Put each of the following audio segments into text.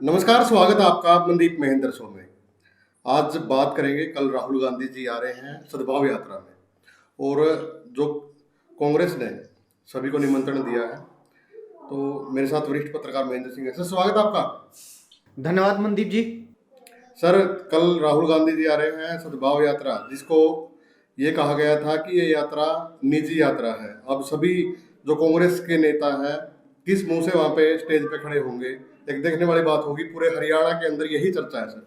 नमस्कार, स्वागत है आपका मनदीप महेंद्र शो में। आज बात करेंगे, कल राहुल गांधी जी आ रहे हैं सद्भाव यात्रा में और जो कांग्रेस ने सभी को निमंत्रण दिया है। तो मेरे साथ वरिष्ठ पत्रकार महेंद्र सिंह है। सर, स्वागत है आपका। धन्यवाद मनदीप जी। सर, कल राहुल गांधी जी आ रहे हैं सद्भाव यात्रा, जिसको ये कहा गया था कि ये यात्रा निजी यात्रा है। अब सभी जो कांग्रेस के नेता हैं किस मुंह से वहां पे स्टेज पे खड़े होंगे, एक देखने वाली बात होगी। पूरे हरियाणा के अंदर यही चर्चा है सर।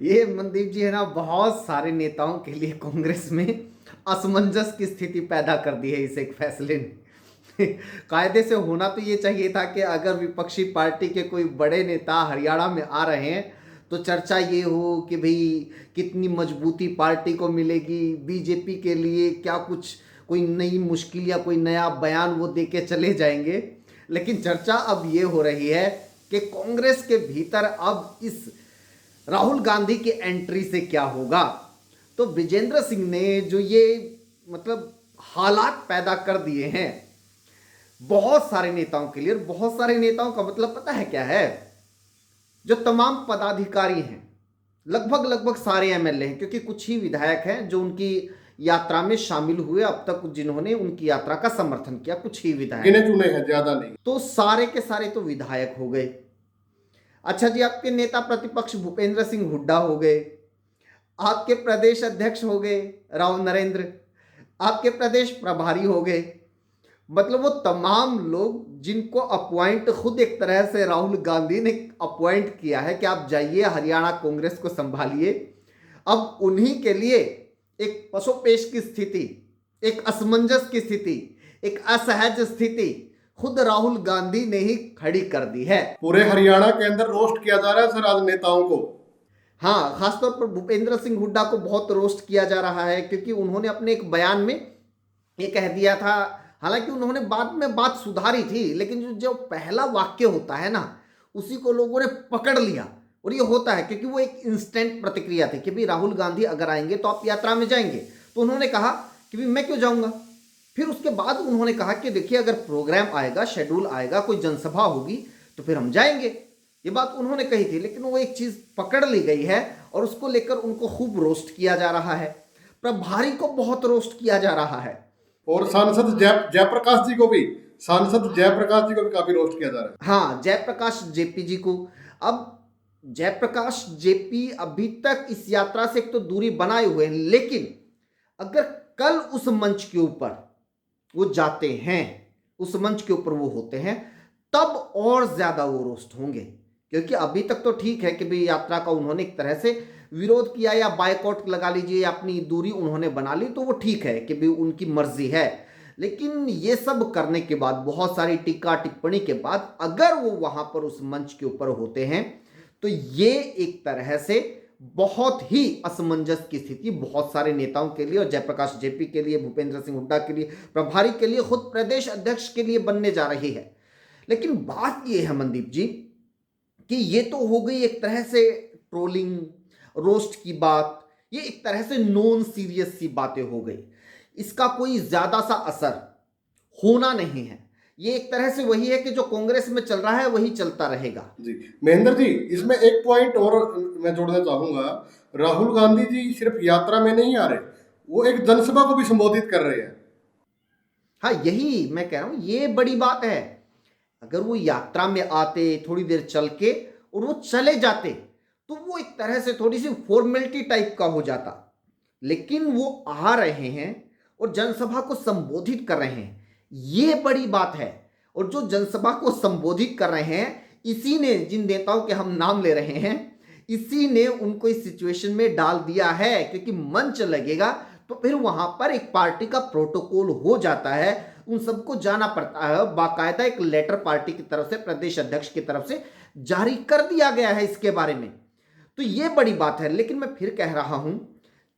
ये मनदीप जी है ना, बहुत सारे नेताओं के लिए कांग्रेस में असमंजस की स्थिति पैदा कर दी है इस एक फैसले ने। कायदे से होना तो ये चाहिए था कि अगर विपक्षी पार्टी के कोई बड़े नेता हरियाणा में आ रहे हैं तो चर्चा ये हो कि भाई कितनी मजबूती पार्टी को मिलेगी, बीजेपी के लिए क्या कुछ कोई नई मुश्किल या कोई नया बयान वो दे के चले जाएंगे। लेकिन चर्चा अब ये हो रही है कि कांग्रेस के भीतर अब इस राहुल गांधी की एंट्री से क्या होगा। तो विजेंद्र सिंह ने जो ये मतलब हालात पैदा कर दिए हैं बहुत सारे नेताओं के लिए, और बहुत सारे नेताओं का मतलब पता है क्या है, जो तमाम पदाधिकारी हैं, लगभग लगभग सारे एमएलए हैं, क्योंकि कुछ ही विधायक हैं जो उनकी यात्रा में शामिल हुए अब तक, जिन्होंने उनकी यात्रा का समर्थन किया, कुछ ही विधायक, गिने चुने हैं, ज्यादा नहीं। तो सारे के सारे तो विधायक हो गए। अच्छा जी, आपके नेता प्रतिपक्ष भूपेंद्र सिंह हुड्डा हो गए, आपके प्रदेश अध्यक्ष हो गए राव नरेंद्र, आपके प्रदेश प्रभारी हो गए। मतलब वो तमाम लोग जिनको अपॉइंट खुद एक तरह से राहुल गांधी ने अपॉइंट किया है कि आप जाइए हरियाणा कांग्रेस को संभालिए, अब उन्हीं के लिए एक पसोपेश की स्थिति, एक असमंजस की स्थिति, एक असहज स्थिति खुद राहुल गांधी ने ही खड़ी कर दी है। पूरे हरियाणा के अंदर रोस्ट किया जा रहा है सर आज नेताओं को। हाँ, खासतौर पर भूपेंद्र सिंह हुड्डा को बहुत रोस्ट किया जा रहा है, क्योंकि उन्होंने अपने एक बयान में ये कह दिया था, हालांकि उन्होंने बाद में बात सुधारी थी, लेकिन जो पहला वाक्य होता है ना, उसी को लोगों ने पकड़ लिया। और ये होता है क्योंकि वो एक इंस्टेंट प्रतिक्रिया थी कि भाई राहुल गांधी अगर आएंगे तो आप यात्रा में जाएंगे। तो उन्होंने कहा कि भाई मैं क्यों जाऊंगा। फिर उसके बाद उन्होंने कहा कि देखिए अगर प्रोग्राम आएगा, शेड्यूल आएगा, कोई जनसभा होगी तो फिर हम जाएंगे। ये बात उन्होंने कही थी, लेकिन वो एक चीज पकड़ ली गई है और उसको लेकर उनको खूब रोस्ट किया जा रहा है। प्रभारी को बहुत रोस्ट किया जा रहा है, और सांसद जयप्रकाश जी को भी, सांसद जयप्रकाश जी को भी काफी रोस्ट किया जा रहा है। हाँ, जयप्रकाश जेपी जी को। अब जयप्रकाश जेपी अभी तक इस यात्रा से एक तो दूरी बनाए हुए हैं, लेकिन अगर कल उस मंच के ऊपर वो जाते हैं, उस मंच के ऊपर वो होते हैं, तब और ज्यादा वो रोस्ट होंगे। क्योंकि अभी तक तो ठीक है कि भाई यात्रा का उन्होंने एक तरह से विरोध किया या बायकॉट लगा लीजिए, अपनी दूरी उन्होंने बना ली, तो वो ठीक है कि भाई उनकी मर्जी है। लेकिन ये सब करने के बाद, बहुत सारी टीका टिप्पणी के बाद, अगर वो वहां पर उस मंच के ऊपर होते हैं तो ये एक तरह से बहुत ही असमंजस की स्थिति बहुत सारे नेताओं के लिए, और जयप्रकाश जेपी के लिए, भूपेंद्र सिंह हुड्डा के लिए, प्रभारी के लिए, खुद प्रदेश अध्यक्ष के लिए बनने जा रही है। लेकिन बात यह है मनदीप जी कि ये तो हो गई एक तरह से ट्रोलिंग, रोस्ट की बात, ये एक तरह से नॉन सीरियस सी बातें हो गई। इसका कोई ज्यादा सा असर होना नहीं है। ये एक तरह से वही है कि जो कांग्रेस में चल रहा है वही चलता रहेगा। जी महेंद्र जी, इसमें एक पॉइंट और मैं जोड़ना चाहूंगा। राहुल गांधी जी सिर्फ यात्रा में नहीं आ रहे, वो एक जनसभा को भी संबोधित कर रहे हैं। हाँ, यही मैं कह रहा हूं, ये बड़ी बात है। अगर वो यात्रा में आते, थोड़ी देर चल के और वो चले जाते, तो वो एक तरह से थोड़ी सी फॉर्मेलिटी टाइप का हो जाता। लेकिन वो आ रहे हैं और जनसभा को संबोधित कर रहे हैं, ये बड़ी बात है। और जो जनसभा को संबोधित कर रहे हैं, इसी ने, जिन नेताओं के हम नाम ले रहे हैं, इसी ने उनको इस सिचुएशन में डाल दिया है। क्योंकि मंच लगेगा तो फिर वहां पर एक पार्टी का प्रोटोकॉल हो जाता है, उन सबको जाना पड़ता है। बाकायदा एक लेटर पार्टी की तरफ से, प्रदेश अध्यक्ष की तरफ से जारी कर दिया गया है इसके बारे में। तो ये बड़ी बात है। लेकिन मैं फिर कह रहा हूं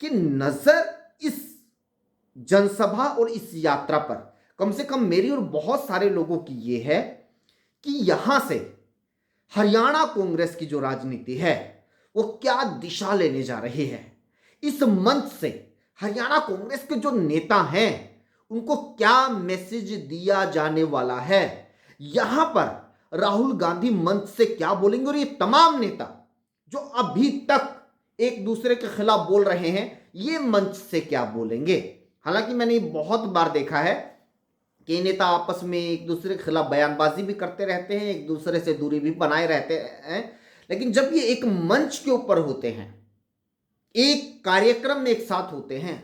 कि नजर इस जनसभा और इस यात्रा पर, कम से कम मेरी और बहुत सारे लोगों की ये है कि यहां से हरियाणा कांग्रेस की जो राजनीति है वो क्या दिशा लेने जा रही है। इस मंच से हरियाणा कांग्रेस के जो नेता हैं उनको क्या मैसेज दिया जाने वाला है। यहां पर राहुल गांधी मंच से क्या बोलेंगे और ये तमाम नेता जो अभी तक एक दूसरे के खिलाफ बोल रहे हैं ये मंच से क्या बोलेंगे। हालांकि मैंने बहुत बार देखा है कि ये नेता आपस में एक दूसरे के खिलाफ बयानबाजी भी करते रहते हैं, एक दूसरे से दूरी भी बनाए रहते हैं, लेकिन जब ये एक मंच के ऊपर होते हैं, एक कार्यक्रम में एक साथ होते हैं,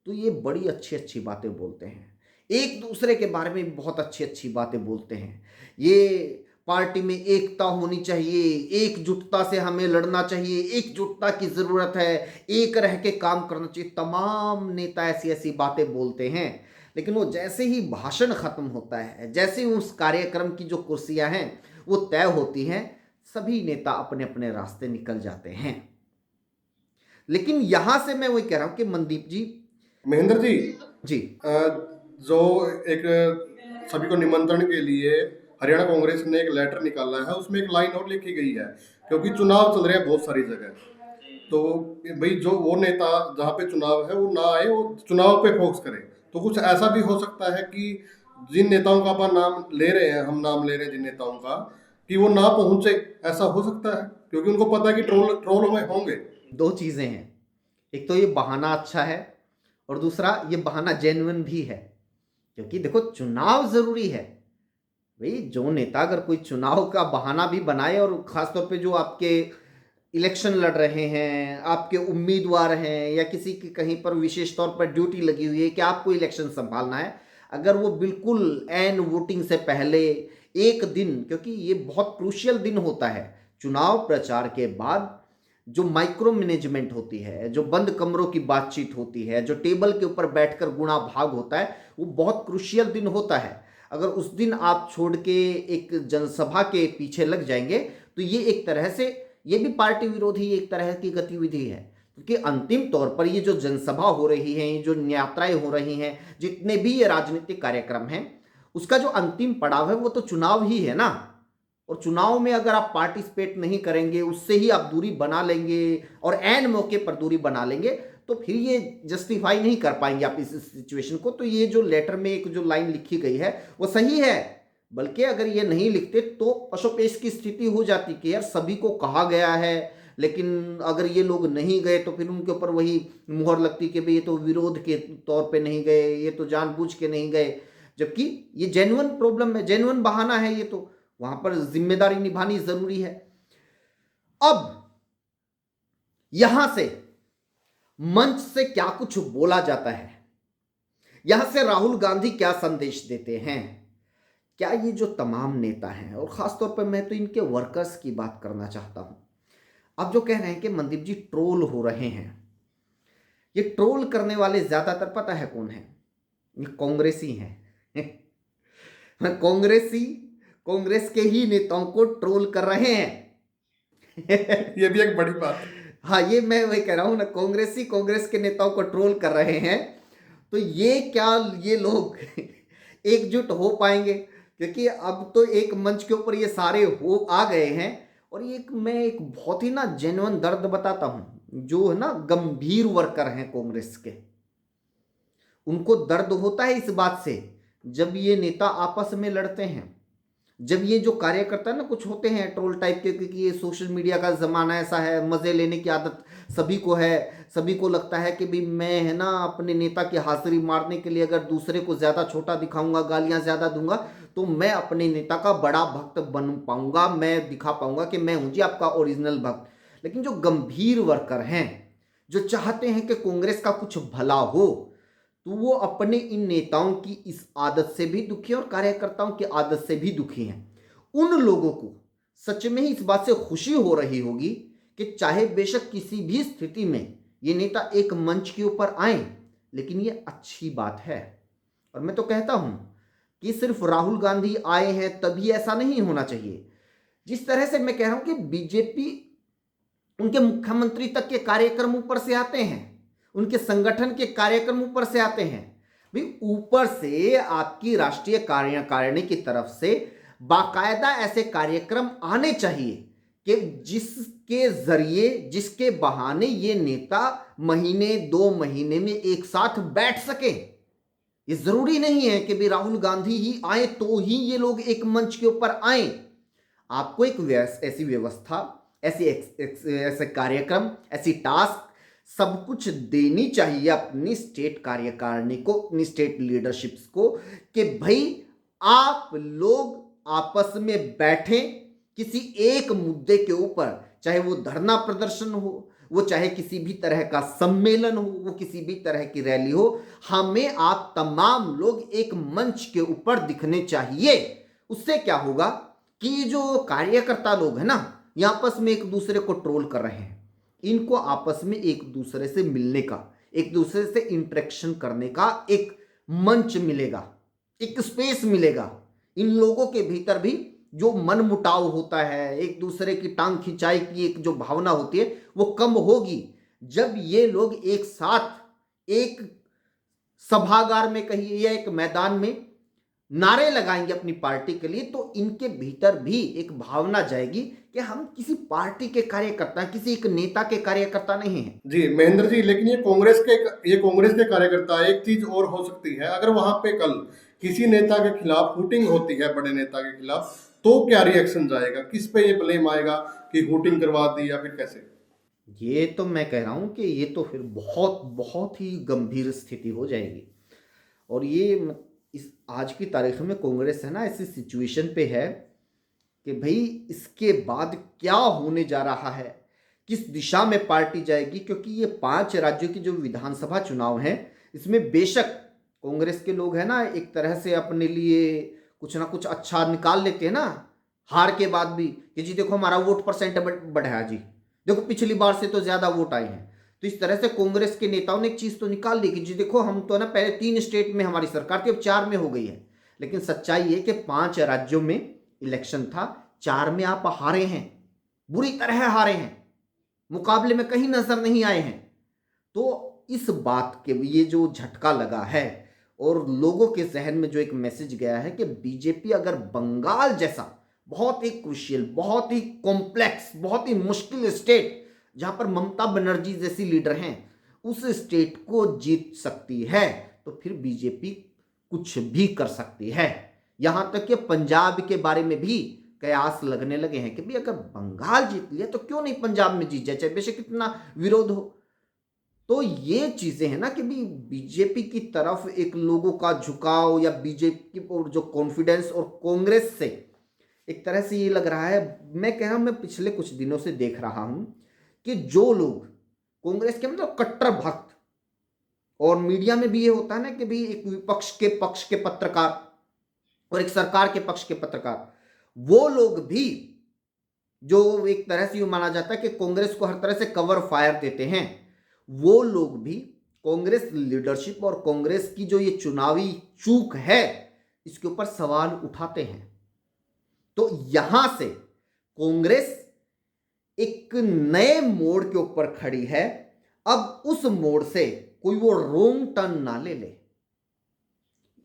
तो ये बड़ी अच्छी अच्छी बातें बोलते हैं, एक दूसरे के बारे में बहुत अच्छी अच्छी बातें बोलते हैं। ये पार्टी में एकता होनी चाहिए, एकजुटता से हमें लड़ना चाहिए, एकजुटता की जरूरत है, एक रह के काम करना चाहिए, तमाम नेता ऐसी ऐसी बातें बोलते हैं। लेकिन वो जैसे ही भाषण खत्म होता है, जैसे ही उस कार्यक्रम की जो कुर्सियां हैं वो तय होती हैं, सभी नेता अपने अपने रास्ते निकल जाते हैं। लेकिन यहां से मैं वही कह रहा हूं कि मनदीप जी, महेंद्र जी, जी जो एक सभी को निमंत्रण के लिए हरियाणा कांग्रेस ने एक लेटर निकाला है, उसमें एक लाइन और लिखी गई है, क्योंकि चुनाव चल रहे हैं बहुत सारी जगह, तो भाई जो वो नेता जहाँ पे चुनाव है वो ना आए, वो चुनाव पे फोकस करे। तो कुछ ऐसा भी हो सकता है कि जिन नेताओं का अपन नाम ले रहे हैं, हम नाम ले रहे हैं जिन नेताओं का, कि वो ना पहुंचे, ऐसा हो सकता है, क्योंकि उनको पता है कि ट्रोल में होंगे। दो चीजें हैं, एक तो ये बहाना अच्छा है और दूसरा ये बहाना जेन्युइन भी है, क्योंकि देखो चुनाव जरूरी है भाई। जो नेता अगर कोई चुनाव का बहाना भी बनाए, और खासतौर पे जो आपके इलेक्शन लड़ रहे हैं, आपके उम्मीदवार हैं, या किसी की कहीं पर विशेष तौर पर ड्यूटी लगी हुई है कि आपको इलेक्शन संभालना है, अगर वो बिल्कुल एन वोटिंग से पहले एक दिन, क्योंकि ये बहुत क्रूशियल दिन होता है चुनाव प्रचार के बाद, जो माइक्रो मैनेजमेंट होती है, जो बंद कमरों की बातचीत होती है, जो टेबल के ऊपर बैठकर गुणा भाग होता है, वो बहुत क्रूशियल दिन होता है। अगर उस दिन आप छोड़ के एक जनसभा के पीछे लग जाएंगे तो ये एक तरह से, ये भी पार्टी विरोधी एक तरह की गतिविधि है, क्योंकि अंतिम तौर पर ये जो जनसभा हो रही है, ये जो यात्राएं हो रही हैं, जितने भी ये राजनीतिक कार्यक्रम हैं, उसका जो अंतिम पड़ाव है वो तो चुनाव ही है ना। और चुनाव में अगर आप पार्टिसिपेट नहीं करेंगे, उससे ही आप दूरी बना लेंगे और एन मौके पर दूरी बना लेंगे, तो फिर ये जस्टिफाई नहीं कर पाएंगे आप इस सिचुएशन को। तो ये जो लेटर में एक जो लाइन लिखी गई है वो सही है, बल्कि अगर ये नहीं लिखते तो पशोपेश की स्थिति हो जाती कि यार सभी को कहा गया है, लेकिन अगर ये लोग नहीं गए तो फिर उनके ऊपर वही मुहर लगती कि भाई ये तो विरोध के तौर पे नहीं गए, ये तो जानबूझ के नहीं गए, जबकि ये जेन्युइन प्रॉब्लम है, जेन्युइन बहाना है, ये तो वहां पर जिम्मेदारी निभानी जरूरी है। अब यहां से मंच से क्या कुछ बोला जाता है, यहां से राहुल गांधी क्या संदेश देते हैं, क्या ये जो तमाम नेता हैं, और खासतौर पर मैं तो इनके वर्कर्स की बात करना चाहता हूं। अब जो कह रहे हैं कि मनदीप जी ट्रोल हो रहे हैं, ये ट्रोल करने वाले ज्यादातर पता है कौन है? ये कांग्रेसी हैं। कांग्रेस के ही नेताओं को ट्रोल कर रहे हैं। ये भी एक बड़ी बात है। हाँ, ये मैं वही कह रहा हूं ना, कांग्रेस के नेताओं को ट्रोल कर रहे हैं। तो ये क्या ये लोग एकजुट हो पाएंगे? क्योंकि अब तो एक मंच के ऊपर ये सारे हो आ गए हैं। और मैं एक बहुत ही ना जेन्युइन दर्द बताता हूं, जो है ना गंभीर वर्कर हैं कांग्रेस के, उनको दर्द होता है इस बात से जब ये नेता आपस में लड़ते हैं, जब ये जो कार्यकर्ता ना कुछ होते हैं ट्रोल टाइप के, क्योंकि ये सोशल मीडिया का ज़माना ऐसा है, मज़े लेने की आदत सभी को है, सभी को लगता है कि भाई मैं है ना अपने नेता की हाजिरी मारने के लिए अगर दूसरे को ज़्यादा छोटा दिखाऊंगा, गालियां ज़्यादा दूंगा, तो मैं अपने नेता का बड़ा भक्त बन पाऊंगा, मैं दिखा पाऊंगा कि मैं हूँ जी आपका ओरिजिनल भक्त। लेकिन जो गंभीर वर्कर हैं, जो चाहते हैं कि कांग्रेस का कुछ भला हो, तो वो अपने इन नेताओं की इस आदत से भी दुखी हैं और कार्यकर्ताओं की आदत से भी दुखी हैं। उन लोगों को सच में ही इस बात से खुशी हो रही होगी कि चाहे बेशक किसी भी स्थिति में ये नेता एक मंच के ऊपर आए, लेकिन ये अच्छी बात है। और मैं तो कहता हूं कि सिर्फ राहुल गांधी आए हैं तभी ऐसा नहीं होना चाहिए। जिस तरह से मैं कह रहा हूं कि बीजेपी उनके मुख्यमंत्री तक के कार्यक्रम ऊपर से आते हैं, उनके संगठन के कार्यक्रम ऊपर से आते हैं, भाई ऊपर से आपकी राष्ट्रीय कार्यकारिणी की तरफ से बाकायदा ऐसे कार्यक्रम आने चाहिए कि जिसके जरिए, जिसके बहाने ये नेता महीने 2 महीने में एक साथ बैठ सके, ये जरूरी नहीं है कि भी राहुल गांधी ही आए तो ही ये लोग एक मंच के ऊपर आए। आपको एक ऐसी व्यवस्था, ऐसे कार्यक्रम, ऐसी टास्क सब कुछ देनी चाहिए अपनी स्टेट कार्यकारिणी को, अपनी स्टेट लीडरशिप्स को, कि भाई आप लोग आपस में बैठें किसी एक मुद्दे के ऊपर, चाहे वो धरना प्रदर्शन हो, वो चाहे किसी भी तरह का सम्मेलन हो, वो किसी भी तरह की रैली हो, हमें आप तमाम लोग एक मंच के ऊपर दिखने चाहिए। उससे क्या होगा कि जो कार्यकर्ता लोग हैं ना, ये आपस में एक दूसरे को ट्रोल कर रहे हैं, इनको आपस में एक दूसरे से मिलने का, एक दूसरे से इंटरेक्शन करने का एक मंच मिलेगा, एक स्पेस मिलेगा। इन लोगों के भीतर भी जो मन मुटाव होता है, एक दूसरे की टांग खिंचाई की एक जो भावना होती है, वो कम होगी जब ये लोग एक साथ एक सभागार में कहिए या एक मैदान में नारे लगाएंगे अपनी पार्टी के लिए। तो इनके भीतर भी एक भावना जाएगी कि हम किसी पार्टी के कार्यकर्ता, किसी एक नेता के कार्यकर्ता नहीं हैं। जी महेंद्र जी, लेकिन ये कांग्रेस के कार्यकर्ता, एक चीज और हो सकती है, अगर वहां पे कल किसी नेता के खिलाफ हुटिंग होती है, बड़े नेता के खिलाफ, तो क्या रिएक्शन जाएगा, किस पे ये ब्लेम आएगा कि हुटिंग करवा दी या फिर कैसे? ये तो मैं कह रहा हूं कि ये तो फिर बहुत बहुत ही गंभीर स्थिति हो जाएगी। और ये इस आज की तारीख में कांग्रेस है ना ऐसी सिचुएशन पे है कि भाई इसके बाद क्या होने जा रहा है, किस दिशा में पार्टी जाएगी। क्योंकि ये 5 राज्यों की जो विधानसभा चुनाव हैं, इसमें बेशक कांग्रेस के लोग हैं ना एक तरह से अपने लिए कुछ ना कुछ अच्छा निकाल लेते हैं ना, हार के बाद भी, कि जी देखो हमारा वोट परसेंट बढ़ा जी, देखो पिछली बार से तो ज्यादा वोट आए हैं। तो इस तरह से कांग्रेस के नेताओं ने एक चीज तो निकाल ली कि जी देखो हम तो ना पहले 3 स्टेट में हमारी सरकार थी, अब 4 में हो गई है। लेकिन सच्चाई ये कि 5 राज्यों में इलेक्शन था, 4 में आप हारे हैं, बुरी तरह हारे हैं, मुकाबले में कहीं नजर नहीं आए हैं। तो इस बात के ये जो झटका लगा है और लोगों के जहन में जो एक मैसेज गया है कि बीजेपी अगर बंगाल जैसा बहुत ही क्रुशियल, बहुत ही कॉम्प्लेक्स, बहुत ही मुश्किल स्टेट जहां पर ममता बनर्जी जैसी लीडर हैं, उस स्टेट को जीत सकती है, तो फिर बीजेपी कुछ भी कर सकती है। यहां तक कि पंजाब के बारे में भी कयास लगने लगे हैं कि भी अगर बंगाल जीत लिया तो क्यों नहीं पंजाब में जीत जाए, चाहे बेशक कितना विरोध हो। तो ये चीजें हैं ना कि भी बीजेपी की तरफ एक लोगों का झुकाव या बीजेपी और जो कॉन्फिडेंस, और कांग्रेस से एक तरह से ये लग रहा है, मैं कह रहा हूं, मैं पिछले कुछ दिनों से देख रहा हूं कि जो लोग कांग्रेस के मतलब कट्टर भक्त, और मीडिया में भी ये होता है ना कि भी एक विपक्ष के पक्ष के पत्रकार और एक सरकार के पक्ष के पत्रकार, वो लोग भी जो एक तरह से यूं माना जाता है कि कांग्रेस को हर तरह से कवर फायर देते हैं, वो लोग भी कांग्रेस लीडरशिप और कांग्रेस की जो ये चुनावी चूक है इसके ऊपर सवाल उठाते हैं। तो यहां से कांग्रेस एक नए मोड़ के ऊपर खड़ी है। अब उस मोड़ से कोई वो रोंग टर्न ना ले ले,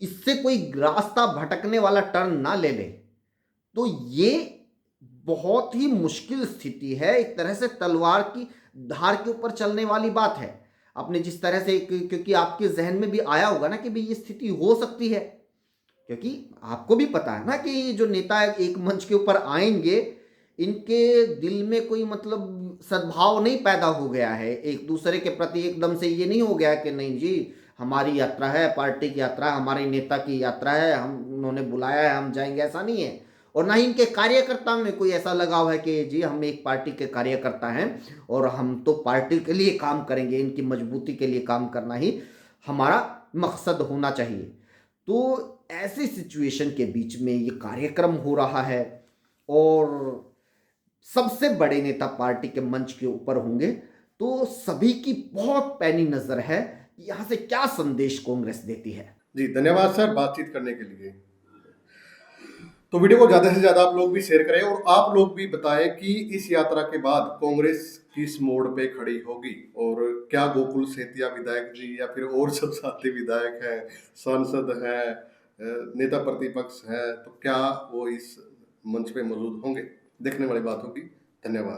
इससे कोई रास्ता भटकने वाला टर्न ना ले ले, तो ये बहुत ही मुश्किल स्थिति है। एक तरह से तलवार की धार के ऊपर चलने वाली बात है। आपने जिस तरह से, क्योंकि आपके जहन में भी आया होगा ना कि भाई ये स्थिति हो सकती है, क्योंकि आपको भी पता है ना कि ये जो नेता एक मंच के ऊपर आएंगे, इनके दिल में कोई मतलब सद्भाव नहीं पैदा हो गया है एक दूसरे के प्रति। एकदम से ये नहीं हो गया कि नहीं जी हमारी यात्रा है, पार्टी की यात्रा है, हमारे नेता की यात्रा है, हम उन्होंने बुलाया है हम जाएंगे, ऐसा नहीं है। और ना ही इनके कार्यकर्ता में कोई ऐसा लगाव है कि जी हम एक पार्टी के कार्यकर्ता हैं और हम तो पार्टी के लिए काम करेंगे, इनकी मजबूती के लिए काम करना ही हमारा मकसद होना चाहिए। तो ऐसी सिचुएशन के बीच में ये कार्यक्रम हो रहा है और सबसे बड़े नेता पार्टी के मंच के ऊपर होंगे, तो सभी की बहुत पैनी नजर है कि यहां से क्या संदेश कांग्रेस देती है। जी धन्यवाद सर बातचीत करने के लिए। तो वीडियो को ज़्यादा से ज़्यादा आप लोग भी शेयर करें और आप लोग भी बताएं कि इस यात्रा के बाद कांग्रेस किस मोड़ पे खड़ी होगी, और क्या गोकुल सेतिया विधायक जी या फिर और सब साथी विधायक हैं, सांसद हैं, नेता प्रतिपक्ष हैं, तो क्या वो इस मंच पे मौजूद होंगे, देखने वाली बात होगी। धन्यवाद।